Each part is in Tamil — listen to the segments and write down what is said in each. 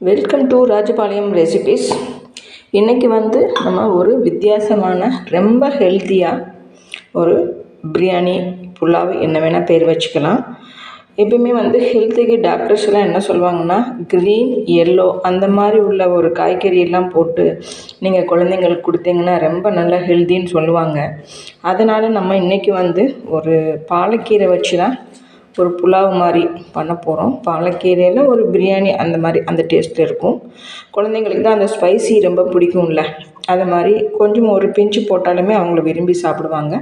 Welcome to Rajapalayam recipes. இன்றைக்கி நம்ம ஒரு வித்தியாசமான ரொம்ப ஹெல்த்தியாக ஒரு பிரியாணி புலாவ் என்ன வேணால் பேர் வச்சுக்கலாம். எப்பயுமே ஹெல்த்துக்கு டாக்டர்ஸ் எல்லாம் என்ன சொல்லுவாங்கன்னா, க்ரீன் எல்லோ அந்த மாதிரி உள்ள ஒரு காய்கறியெல்லாம் போட்டு நீங்கள் குழந்தைங்களுக்கு கொடுத்தீங்கன்னா ரொம்ப நல்லா ஹெல்த்தின்னு சொல்லுவாங்க. அதனால் நம்ம இன்றைக்கி ஒரு பாலக்கீரை வச்சு தான் ஒரு புலாவ் மாதிரி பண்ண போகிறோம். பாலக்கீரையில் ஒரு பிரியாணி அந்த மாதிரி அந்த டேஸ்ட்டில் இருக்கும். குழந்தைங்களுக்கு தான் அந்த ஸ்பைசி ரொம்ப பிடிக்கும்ல, அது மாதிரி கொஞ்சம் ஒரு பிஞ்சு போட்டாலுமே அவங்கள விரும்பி சாப்பிடுவாங்க.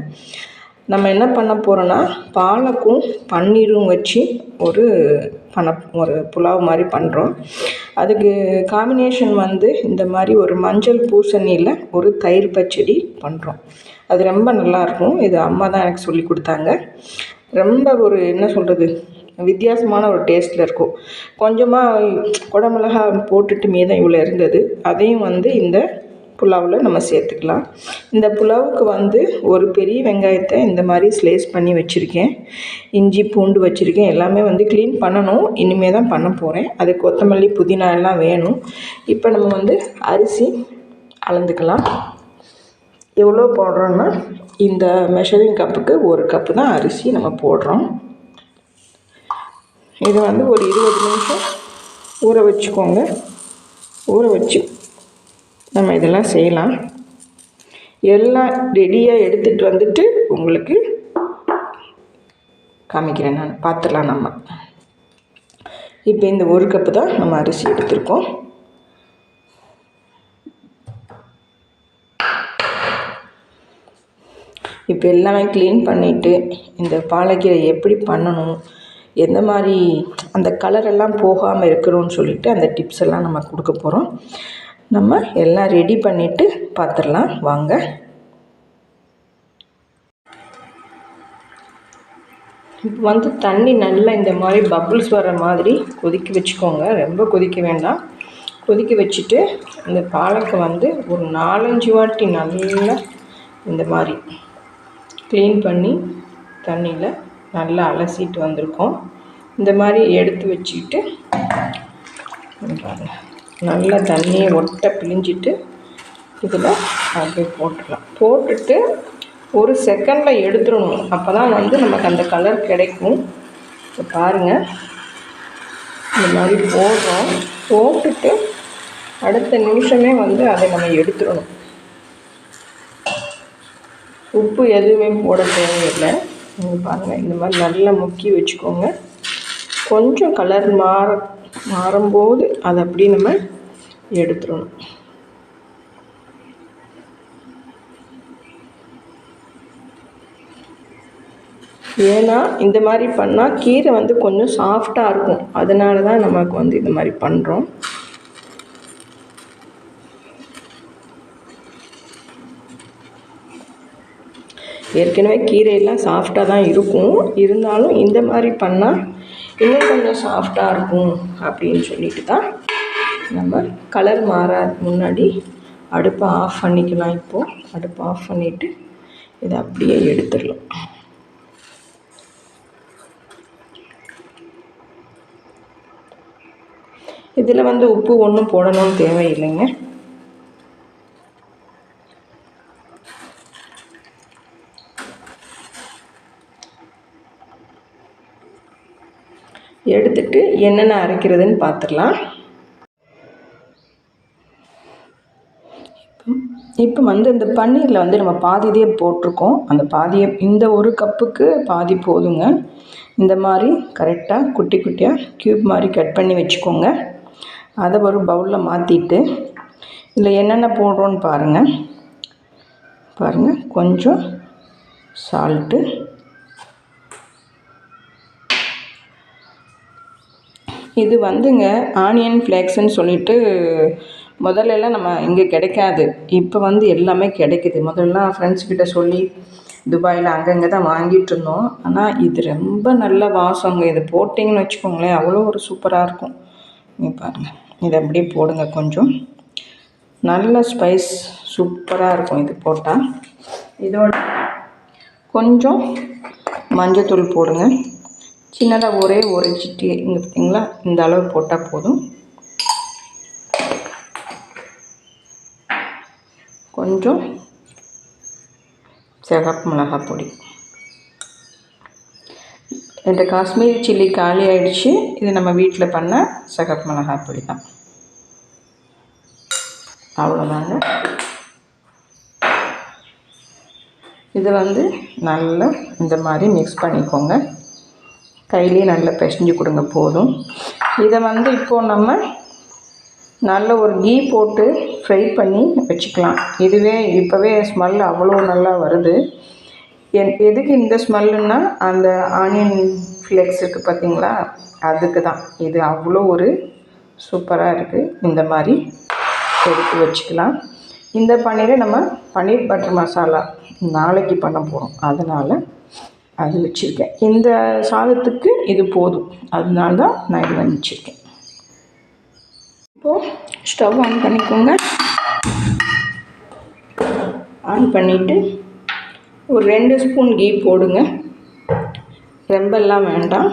நம்ம என்ன பண்ண போகிறோன்னா, பாலக்கும் பன்னீரும் வச்சு ஒரு புலாவ் மாதிரி பண்ணுறோம். அதுக்கு காம்பினேஷன் இந்த மாதிரி ஒரு மஞ்சள் பூசணியில் ஒரு தயிர் பச்சடி பண்ணுறோம். அது ரொம்ப நல்லாயிருக்கும். இது அம்மா தான் எனக்கு சொல்லி கொடுத்தாங்க. ரொம்ப ஒரு என்ன சொல்கிறது, வித்தியாசமான ஒரு டேஸ்ட்டில் இருக்கும். கொஞ்சமாக குடமிளகா போட்டுட்டு மீதம் இவ்வளோ இருந்தது, அதையும் இந்த புலாவில் நம்ம சேர்த்துக்கலாம். இந்த புலாவுக்கு ஒரு பெரிய வெங்காயத்தை இந்த மாதிரி ஸ்லைஸ் பண்ணி வச்சுருக்கேன். இஞ்சி பூண்டு வச்சுருக்கேன். எல்லாமே க்ளீன் பண்ணணும், இனிமேல் தான் பண்ண போகிறேன். அது கொத்தமல்லி புதினா எல்லாம் வேணும். இப்போ நம்ம அரிசி அளந்துக்கலாம். எவ்வளோ போடுறோன்னா, இந்த மெஷரிங் கப்புக்கு 1 கப்பு தான் அரிசி நம்ம போடுறோம். இதை ஒரு 20 நிமிஷம் ஊற வச்சுக்கோங்க. ஊற வச்சு நம்ம இதெல்லாம் செய்யலாம். எல்லாம் ரெடியாக எடுத்துகிட்டு வந்துட்டு உங்களுக்கு காமிக்கிறேன். நான் பார்த்துலாம். நம்ம இப்போ இந்த 1 கப்பு தான் நம்ம அரிசி எடுத்துருக்கோம். இப்போ எல்லாமே க்ளீன் பண்ணிவிட்டு இந்த பாலக்கீரை எப்படி பண்ணணும், எந்த மாதிரி அந்த கலரெல்லாம் போகாமல் இருக்கணும்னு சொல்லிவிட்டு அந்த டிப்ஸ் எல்லாம் நம்ம கொடுக்க போகிறோம். நம்ம எல்லாம் ரெடி பண்ணிவிட்டு பார்த்துடலாம் வாங்க. இப்போ தண்ணி நல்லா இந்த மாதிரி பப்புள்ஸ் வர மாதிரி கொதிக்க வச்சுக்கோங்க. ரொம்ப கொதிக்க வேண்டாம். கொதிக்க வச்சுட்டு இந்த பாலக்கை ஒரு 4-5 வாட்டி நல்லா இந்த மாதிரி க்ளீன் பண்ணி தண்ணியில் நல்லா அலசிட்டு வந்திருக்கோம். இந்த மாதிரி எடுத்து வச்சுக்கிட்டு நல்லா தண்ணியை ஒட்ட பிழிஞ்சிட்டு இதில் அப்படியே போட்டுடலாம். போட்டுட்டு ஒரு செகண்டில் எடுத்துடணும். அப்போ தான் நமக்கு அந்த கலர் கிடைக்கும். இப்போ பாருங்கள், இந்த மாதிரி போடுறோம். போட்டுட்டு அடுத்த நிமிஷமே அதை நம்ம எடுத்துடணும். உப்பு எதுவுமே போட தேவையில்லை. நீங்கள் பாருங்கள், இந்த மாதிரி நல்லா முக்கி வச்சுக்கோங்க. கொஞ்சம் கலர் மாறும்போது அதை அப்படி நம்ம எடுத்துடணும். ஏன்னா இந்த மாதிரி பண்ணால் கீரை கொஞ்சம் சாஃப்டாக இருக்கும். அதனால தான் நமக்கு இந்த மாதிரி பண்ணுறோம். ஏற்கனவே கீரையெல்லாம் சாஃப்டாக தான் இருக்கும். இருந்தாலும் இந்த மாதிரி பண்ணால் இன்னும் கொஞ்சம் சாஃப்டாக இருக்கும் அப்படின்னு சொல்லிட்டு தான் நம்ம கலர் மாறாத முன்னாடி அடுப்பை ஆஃப் பண்ணிக்கலாம். இப்போது அடுப்பை ஆஃப் பண்ணிவிட்டு இதை அப்படியே எடுத்துடலாம். இதில் உப்பு ஒன்றும் போடணும்னு தேவையில்லைங்க. எடுத்துட்டு என்னென்ன அரைக்கிறதுன்னு பார்த்துடலாம். இப்போ இந்த பன்னீரில் நம்ம பாதியே போட்டிருக்கோம். அந்த பாதியை இந்த 1 கப்புக்கு பாதி போதுங்க. இந்த மாதிரி கரெக்டாக குட்டி குட்டியாக க்யூப் மாதிரி கட் பண்ணி வச்சுக்கோங்க. அதை ஒரு பவுலில் மாற்றிட்டு இதில் என்னென்ன போடுறோன்னு பாருங்கள். கொஞ்சம் சால்ட்டு, இது ஆனியன் ஃப்ளேக்ஸ்ன்னு சொல்லிட்டு முதல்லலாம் நம்ம இங்கே கிடைக்காது. இப்போ எல்லாமே கிடைக்குது. முதல்லாம் ஃப்ரெண்ட்ஸ்கிட்ட சொல்லி துபாயில் அங்கங்கே தான் வாங்கிட்டு இருந்தோம். ஆனால் இது ரொம்ப நல்ல வாசங்க. இது போட்டிங்கன்னு வச்சுக்கோங்களேன், அவ்வளோ ஒரு சூப்பராக இருக்கும். நீங்கள் பாருங்கள், இதை அப்படியே போடுங்க. கொஞ்சம் நல்ல ஸ்பைஸ் சூப்பராக இருக்கும் இது போட்டால். இதோட கொஞ்சம் மஞ்சத்தூள் போடுங்க. சின்னதாக ஒரே ஒரு சிட்டி இங்கே பார்த்தீங்களா, இந்த அளவு போட்டால் போதும். கொஞ்சம் சிகப்பு மிளகாய் பொடி. இந்த காஷ்மீரி சில்லி காலி ஆகிடுச்சு. இது நம்ம வீட்டில் பண்ண சிகப்பு மிளகாய் பொடி தான். அவ்வளோதாங்க. இதை நல்லா இந்த மாதிரி மிக்ஸ் பண்ணிக்கோங்க. கையிலே நல்லா பிசைஞ்சு கொடுங்க போதும். இதை இப்போது நம்ம நல்ல ஒரு கீ போட்டு ஃப்ரை பண்ணி வச்சுக்கலாம். இதுவே இப்போவே ஸ்மெல் அவ்வளோ நல்லா வருது. எதுக்கு இந்த ஸ்மெல்லுன்னா, அந்த ஆனியன் ஃப்ளேக்ஸ் இருக்குது பார்த்தீங்களா, அதுக்கு தான். இது அவ்வளோ ஒரு சூப்பராக இருக்குது. இந்த மாதிரி எடுத்து வச்சுக்கலாம். இந்த பன்னீரை நம்ம பன்னீர் பட்டர் மசாலா நாளைக்கு பண்ண போகிறோம். அதனால் அது வச்சுருக்கேன். இந்த சாதத்துக்கு இது போதும். அதனால தான் நான் இது வச்சுருக்கேன். இப்போது ஸ்டவ் ஆன் பண்ணிக்கோங்க. ஆன் பண்ணிவிட்டு ஒரு 2 ஸ்பூன் கீ போடுங்க. ரொம்பலாம் வேண்டாம்.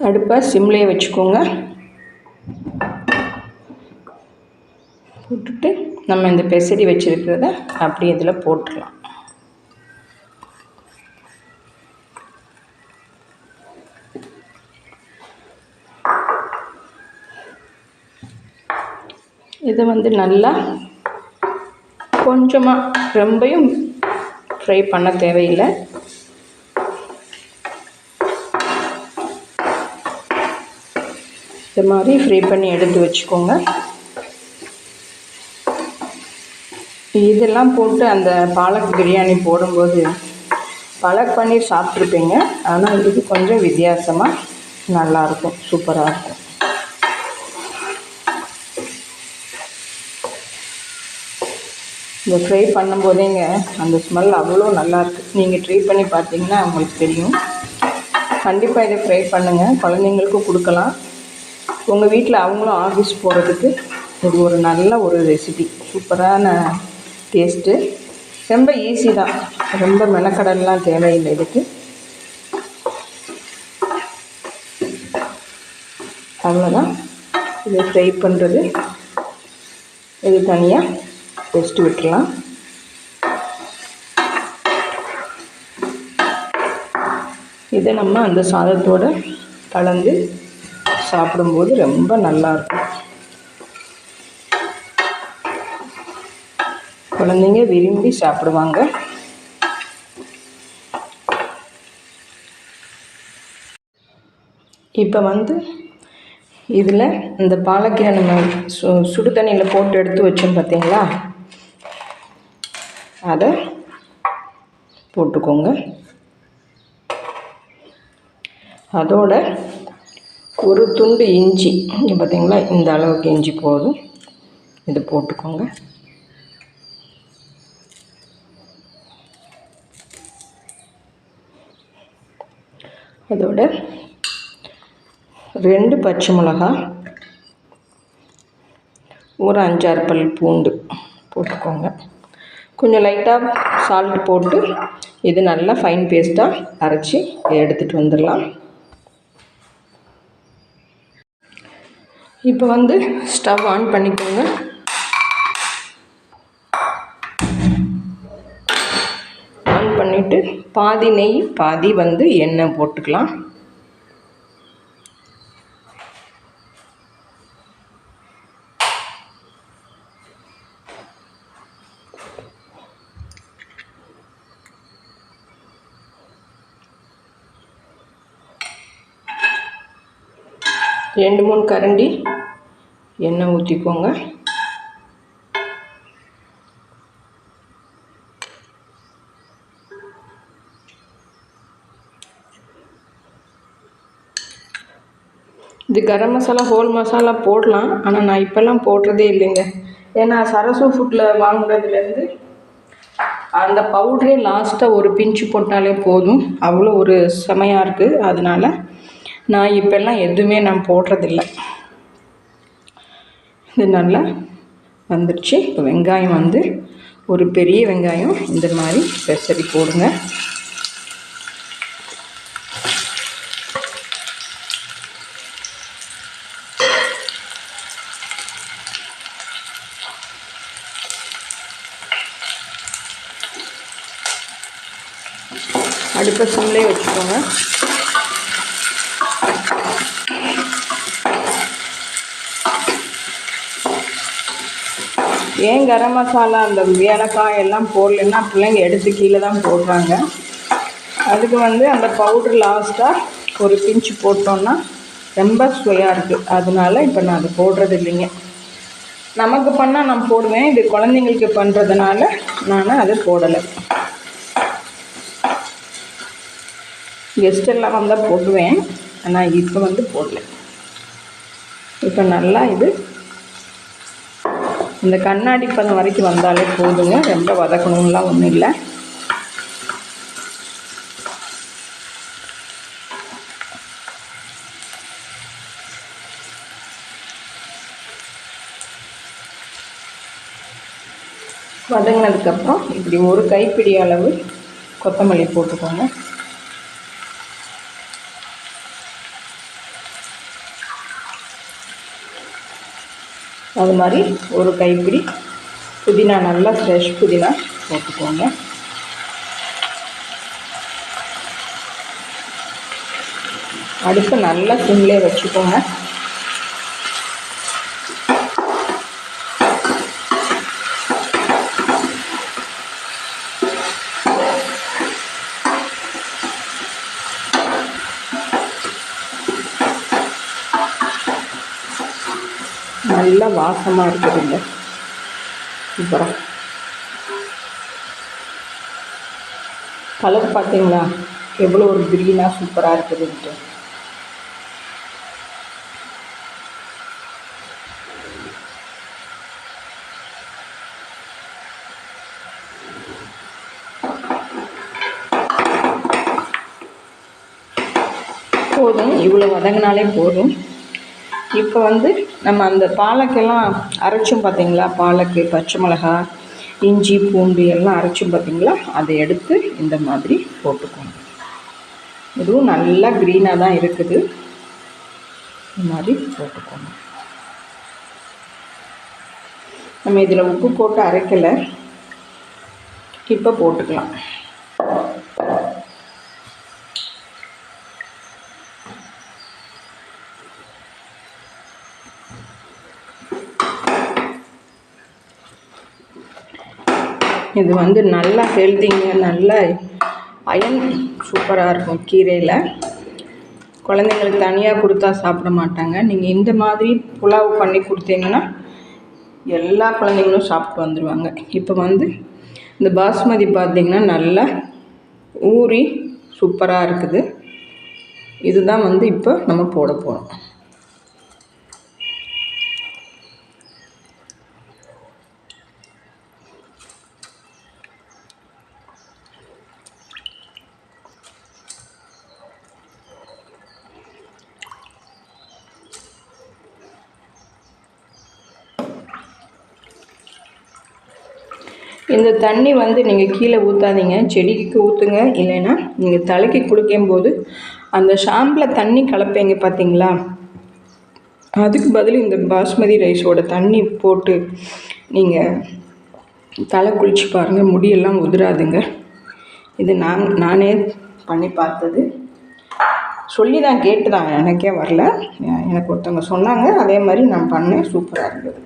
அடுப்பை சிம்லேயே வச்சுக்கோங்க. போட்டுட்டு நம்ம இந்த பெசரி வச்சுருக்கிறத அப்படியே இதில் போட்டுடலாம். இதை நல்லா கொஞ்சமாக, ரொம்பவும் ஃப்ரை பண்ண தேவையில்லை. இந்த மாதிரி ஃப்ரை பண்ணி எடுத்து வச்சுக்கோங்க. இதெல்லாம் போட்டு அந்த பாலக் பிரியாணி போடும்போது பாலக் பன்னீர் சாப்பிட்ருப்பீங்க. ஆனால் இது கொஞ்சம் வித்தியாசமாக நல்லாயிருக்கும், சூப்பராக இருக்கும். இந்த ஃப்ரை பண்ணும்போதேங்க அந்த ஸ்மெல் அவ்வளோ நல்லாயிருக்கு. நீங்கள் ட்ரை பண்ணி பார்த்தீங்கன்னா உங்களுக்கு தெரியும். கண்டிப்பாக இதை ஃப்ரை பண்ணுங்கள். குழந்தைங்களுக்கும் கொடுக்கலாம். உங்கள் வீட்டில் அவங்களும் ஆஃபீஸ் போகிறதுக்கு இது ஒரு நல்ல ஒரு ரெசிபி. சூப்பரான டேஸ்ட்டு. ரொம்ப ஈஸி தான். ரொம்ப மெனக்கடலாம் தேவையில்லை இதுக்கு. அவ்வளோதான். இதை ஃப்ரை பண்ணுறது இது தனியாக வச்சுட்டு விட்டுடலாம். இதை நம்ம அந்த சாதத்தோடு கலந்து சாப்பிடும்போது ரொம்ப நல்லாயிருக்கும். குழந்தைங்க விரும்பி சாப்பிடுவாங்க. இப்போ இதில் இந்த பாலக்கீரை நம்ம சுடு தண்ணியில் போட்டு எடுத்து வச்சோம் பார்த்தீங்களா, அதை போட்டுக்கோங்க. அதோட ஒரு துண்டு இஞ்சி, இங்கே பார்த்தீங்களா, இந்த அளவுக்கு இஞ்சி போதும். இது போட்டுக்கோங்க. அதோட 2 பச்சை மிளகாய், ஒரு 5-6 பல் பூண்டு போட்டுக்கோங்க. கொஞ்சம் லைட்டாக சால்ட் போட்டு இது நல்லா ஃபைன் பேஸ்ட்டாக அரைச்சி எடுத்துகிட்டு வந்துடலாம். இப்போ ஸ்டவ் ஆன் பண்ணிக்கோங்க. ஆன் பண்ணிவிட்டு பாதி நெய் பாதி எண்ணெய் போட்டுக்கலாம். ரெண்டு 3 கரண்டி எண்ணெய் ஊற்றிக்கோங்க. இது கரம் மசாலா, ஹோல் மசாலா போடலாம். ஆனால் நான் இப்போல்லாம் போடுறதே இல்லைங்க. ஏன்னா சரசு ஃபுட்டில் வாங்குறதுலேருந்து அந்த பவுட்ரே லாஸ்ட்டாக ஒரு பிஞ்சு போட்டாலே போதும், அவ்வளோ ஒரு செமையாக இருக்குது. அதனால் நான் இப்போல்லாம் எதுவுமே நான் போடுறதில்ல. இது நல்லா வந்துடுச்சு. இப்போ வெங்காயம் ஒரு பெரிய வெங்காயம் இந்த மாதிரி பெசரி போடுங்க. அடுப்பை சிம்லேயே வச்சுக்கோங்க. ஏன் கரம் மசாலா அந்த ஏலக்காய் எல்லாம் போடலைன்னா பிள்ளைங்க எடுத்து கீழே தான் போடுறாங்க. அதுக்கு அந்த பவுட்ரு லாஸ்ட்டாக ஒரு பிஞ்சு போட்டோன்னா ரொம்ப சுவையாக இருக்குது. அதனால இப்போ நான் அது போடுறது இல்லைங்க. நமக்கு பண்ணால் நான் போடுவேன். இது குழந்தைங்களுக்கு பண்ணுறதுனால நான் அதை போடலை. கெஸ்ட் எல்லாம் வந்தால் போடுவேன், ஆனால் இப்போ போடலை. இப்போ நல்லா இது இந்த கண்ணாடி பதம் வரைக்கும் வந்தாலே போதுங்க. ரொம்ப வதக்கணும்லாம் ஒன்றும் இல்லை. வதங்கினதுக்கப்புறம் இப்படி ஒரு கைப்பிடி அளவு கொத்தமல்லி போட்டுக்கோங்க. அது மாதிரி ஒரு கைப்பிடி புதினா, நல்லா ஃப்ரெஷ் புதினா போட்டுக்கோங்க. அடுப்பு நல்லா சிம்லே வச்சுக்கோங்க. நல்லா வாசமாக இருக்குதுங்க. அப்புறம் கலர் பார்த்தீங்களா எவ்வளோ ஒரு க்ரீனாக சூப்பராக இருக்குதுன்ட்டு. போதும், இவ்வளோ வதங்கினாலே போதும். இப்போ நம்ம அந்த பாலக்கெல்லாம் அரைச்சோம் பார்த்தீங்களா, பாலக்கு, பச்சை மிளகா, இஞ்சி, பூண்டு எல்லாம் அரைச்சோம் பார்த்தீங்களா, அதை எடுத்து இந்த மாதிரி போட்டுக்கோங்க. இதுவும் நல்லா க்ரீனாக தான் இருக்குது. இந்த மாதிரி போட்டுக்கோங்க. நம்ம இதில் உப்பு போட்டு அரைக்கலை, இப்போ போட்டுக்கலாம். இது நல்லா ஹெல்த்திங்க. நல்லா அயன் சூப்பராக இருக்கும் கீரையில். குழந்தைங்களுக்கு தனியாக கொடுத்தா சாப்பிட மாட்டாங்க. நீங்கள் இந்த மாதிரி புலாவ் பண்ணி கொடுத்தீங்கன்னா எல்லா குழந்தைங்களும் சாப்பிட்டு வந்துடுவாங்க. இப்போ இந்த பாஸ்மதி பார்த்திங்கன்னா நல்லா ஊறி சூப்பராக இருக்குது. இதுதான் இப்போ நம்ம போட போகிறோம். இந்த தண்ணி நீங்கள் கீழே ஊற்றாதீங்க, செடிக்கு ஊற்றுங்க. இல்லைன்னா நீங்கள் தலைக்கு குளிக்கும் போது அந்த ஷாம்பில் தண்ணி கலப்பீங்க பார்த்தீங்களா, அதுக்கு பதில் இந்த பாஸ்மதி ரைஸோட தண்ணி போட்டு நீங்கள் தலை குளிச்சு பாருங்கள், முடியெல்லாம் உதிராதுங்க. இது நானே பண்ணி பார்த்தது. சொல்லி தான் கேட்டு தான், எனக்கே வரல, எனக்கு ஒருத்தவங்க சொன்னாங்க. அதே மாதிரி நான் பண்ணேன், சூப்பராக இருந்தது.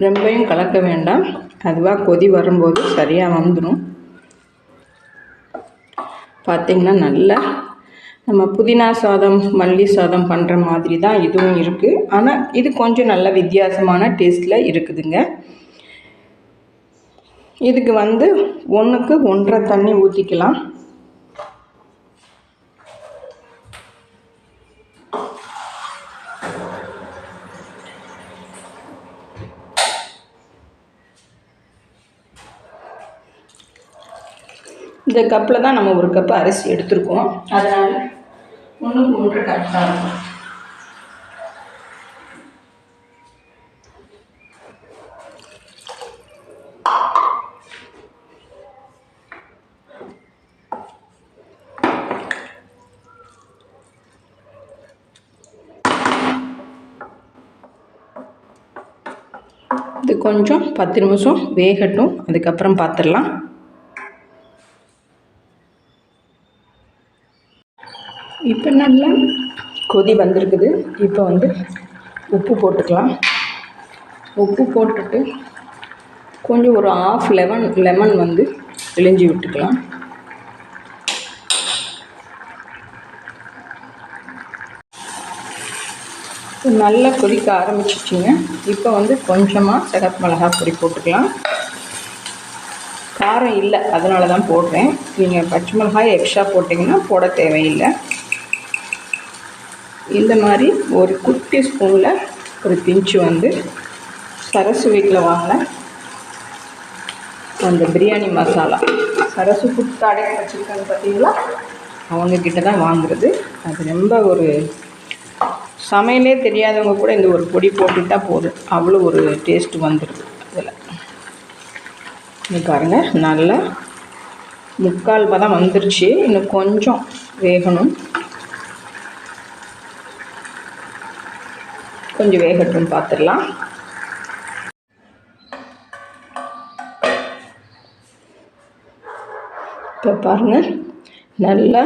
ரொம்பையும் கலக்க வேண்டாம், அதுவாக கொதி வரும்போது சரியாக வந்துடும். பார்த்திங்கன்னா நல்லா நம்ம புதினா சாதம், மல்லி சாதம் பண்ணுற மாதிரி தான் இதுவும் இருக்குது. ஆனால் இது கொஞ்சம் நல்ல வித்தியாசமான டேஸ்ட்டில் இருக்குதுங்க. இதுக்கு 1க்கு 1.5 தண்ணி ஊற்றிக்கலாம். இந்த கப்பில் தான் நம்ம ஒரு கப்பு அரிசி எடுத்துருக்கோம். அதனால் 1க்கு 1 கப் தான் இருக்கும். இது கொஞ்சம் 10 நிமிஷம் வேகட்டும், அதுக்கப்புறம் பார்த்துடலாம். இப்போ நல்லா கொதி வந்திருக்குது. இப்போ வந்து உப்பு போட்டுக்கலாம். உப்பு போட்டுட்டு கொஞ்சம் ஒரு ½ லெமன் வந்து பிழிஞ்சி விட்டுக்கலாம். நல்லா கொதிக்க ஆரம்பிச்சிச்சிங்க. இப்போ வந்து கொஞ்சமாக சிகப்பு மிளகாய் பொடி போட்டுக்கலாம். காரம் இல்லை, அதனால தான் போடுறேன். நீங்கள் பச்சை மிளகாய் எக்ஸ்ட்ரா போட்டிங்கன்னா போட தேவையில்லை. இந்த மாதிரி ஒரு குட்டி ஸ்பூனில் ஒரு பிஞ்சு வந்து சரசு வீட்டில் வாங்கின அந்த பிரியாணி மசாலா, சரசு புத்தாடை வச்சுருக்காங்க பார்த்தீங்களா, அவங்கக்கிட்ட தான் வாங்குறது. அது ரொம்ப ஒரு சமையலே தெரியாதவங்க கூட இந்த ஒரு பொடி போட்டுட்டால் போதும், அவ்வளோ ஒரு டேஸ்ட்டு வந்துடுது அதில். இது பாருங்கள், நல்லா 3/4 பதம் வந்துருச்சு. இன்னும் கொஞ்சம் வேகணும், கொஞ்சம் வேகட்டும், பார்த்துடலாம். இப்போ பாருங்கள், நல்லா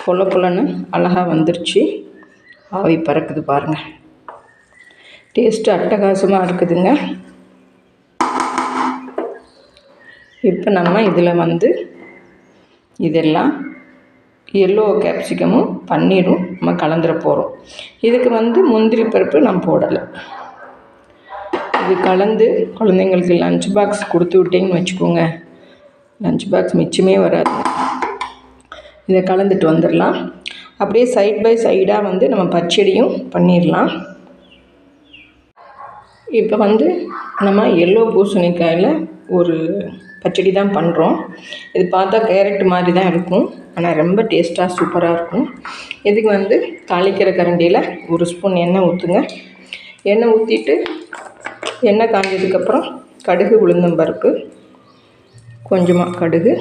பொலன்னு அழகாக வந்துருச்சு. ஆவி பறக்குது பாருங்கள். டேஸ்ட்டு அட்டகாசமாக இருக்குதுங்க. இப்போ நம்ம இதில் வந்து இதெல்லாம் எல்லோ கேப்சிகமும் பன்னீரும் நம்ம கலந்துட போகிறோம். இதுக்கு வந்து முந்திரி பருப்பு நான் போடலை. இது கலந்து குழந்தைங்களுக்கு லஞ்ச் பாக்ஸ் கொடுத்து விட்டிங்கன்னு வச்சுக்கோங்க, லஞ்ச் பாக்ஸ் மிச்சமே வராது. இதை கலந்துட்டு வந்துடலாம். அப்படியே சைட் பை சைடாக வந்து நம்ம பச்சடியும் பண்ணிடலாம். இப்போ வந்து நம்ம எல்லோ பூசணிக்காயில் ஒரு பச்சடி தான் பண்ணுறோம். இது பார்த்தா கேரட் மாதிரி தான் இருக்கும், ஆனால் ரொம்ப டேஸ்ட்டாக சூப்பராக இருக்கும். இதுக்கு வந்து தாளிக்கிற கரண்டியில் ஒரு ஸ்பூன் எண்ணெய் ஊற்றுங்க. எண்ணெய் ஊற்றிட்டு எண்ணெய் காஞ்சதுக்கப்புறம் கடுகு, உளுந்தம்பருப்பு, கொஞ்சமாக கடுகு,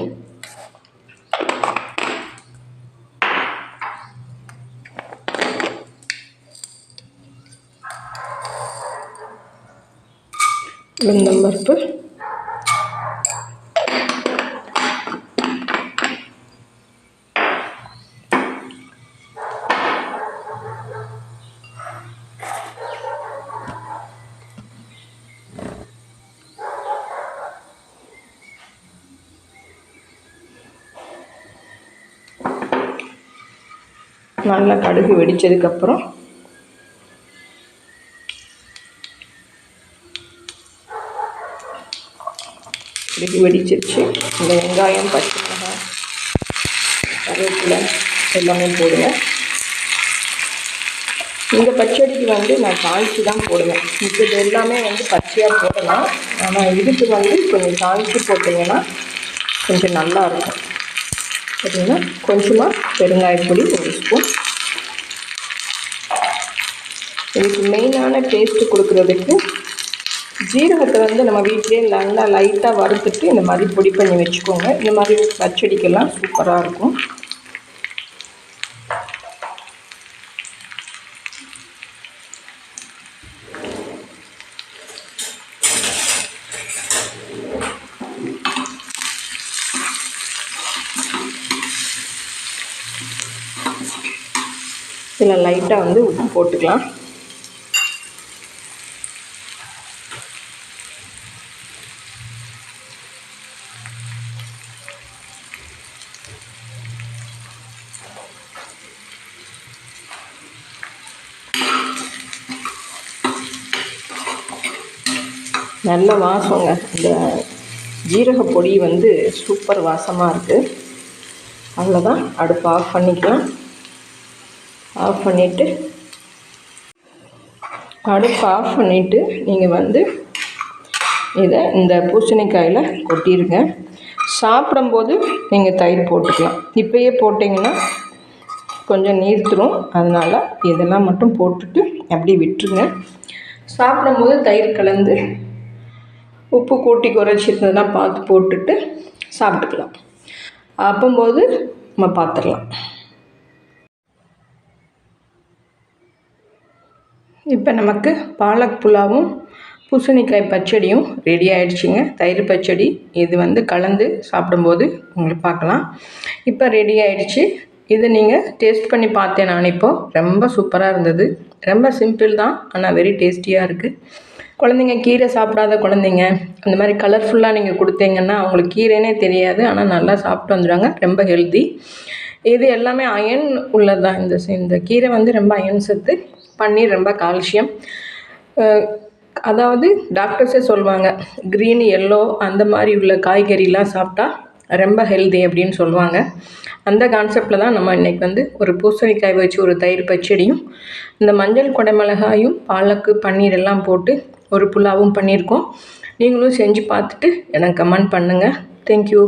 உளுந்தம்பருப்பு, நல்லா கடுகு வெடித்ததுக்கப்புறம் கடுகு வெடிச்சிருச்சு. இந்த வெங்காயம், பச்சை மிளகாய், கருவேப்பிலை எல்லாமே போடுங்க. இந்த பச்சடிக்கு வந்து நான் தாளித்து தான் போடுவேன். இது எல்லாமே வந்து பச்சையாக போடலாம், ஆனால் இதுக்கு வந்து கொஞ்சம் தாளித்து போட்டிங்கன்னா கொஞ்சம் நல்லாயிருக்கும். பார்த்தீங்கன்னா கொஞ்சமாக பெருங்காயப்பொடி ஒரு ஸ்பூன். இதுக்கு மெயினான டேஸ்ட்டு கொடுக்குறதுக்கு ஜீரகத்தை வந்து நம்ம வீட்டிலே நல்லா லைட்டாக வறுத்துட்டு இந்த மாதிரி பொடி பண்ணி வச்சுக்கோங்க. இந்த மாதிரி பச்சடிக்கெல்லாம் சூப்பராக இருக்கும். இதில் லைட்டாக வந்து உப்பு போட்டுக்கலாம். நல்ல வாசங்க, இந்த ஜீரக பொடி வந்து சூப்பர் வாசமாக இருக்குது. அவ்வளோதான், அடுப்பு ஆஃப் பண்ணிக்கலாம். ஆஃப் பண்ணிவிட்டு நீங்கள் வந்து இதை இந்த பூசணிக்காயில் கொட்டிடுங்க. சாப்பிடும்போது நீங்கள் தயிர் போட்டுக்கலாம். இப்போயே போட்டிங்கன்னா கொஞ்சம் நீர்த்துரும். அதனால் இதெல்லாம் மட்டும் போட்டுட்டு அப்படி விட்டுருங்க. சாப்பிடும்போது தயிர் கலந்து உப்பு கூட்டி குறைச்சிருந்ததெல்லாம் பார்த்து போட்டுட்டு சாப்பிட்டுக்கலாம். அப்போம்போது நம்ம பார்த்துடலாம். இப்போ நமக்கு பாலக் புலாவும் பூசணிக்காய் பச்சடியும் ரெடி ஆகிடுச்சிங்க. தயிர் பச்சடி இது வந்து கலந்து சாப்பிடும்போது உங்களுக்கு பார்க்கலாம். இப்போ ரெடி ஆகிடுச்சு. இதை நீங்கள் டேஸ்ட் பண்ணி பார்த்தேன் நான். இப்போது ரொம்ப சூப்பராக இருந்தது. ரொம்ப சிம்பிள் தான், ஆனால் வெரி டேஸ்டியாக இருக்குது. குழந்தைங்க கீரை சாப்பிடாத குழந்தைங்க அந்த மாதிரி கலர்ஃபுல்லாக நீங்கள் கொடுத்தீங்கன்னா அவங்களுக்கு கீரைனே தெரியாது, ஆனால் நல்லா சாப்பிட்டு வந்துடுவாங்க. ரொம்ப ஹெல்தி. இது எல்லாமே அயன் உள்ளது தான். இந்த கீரை வந்து ரொம்ப அயன் சத்து. பன்னீர் ரொம்ப கால்சியம். அதாவது டாக்டர்ஸே சொல்லுவாங்க க்ரீன் எல்லோ அந்த மாதிரி உள்ள காய்கறிலாம் சாப்பிட்டா ரொம்ப ஹெல்தி அப்படின்னு சொல்லுவாங்க. அந்த கான்செப்டில் தான் நம்ம இன்றைக்கி வந்து ஒரு பூசணிக்காய் வச்சு ஒரு தயிர் பச்சடியும் இந்த மஞ்சள் குடமிளகாயும் பாலக்கு பன்னீர் எல்லாம் போட்டு ஒரு புலாவும் பண்ணியிருக்கோம். நீங்களும் செஞ்சு பார்த்துட்டு எனக்கு கமெண்ட் பண்ணுங்கள். தேங்க்யூ.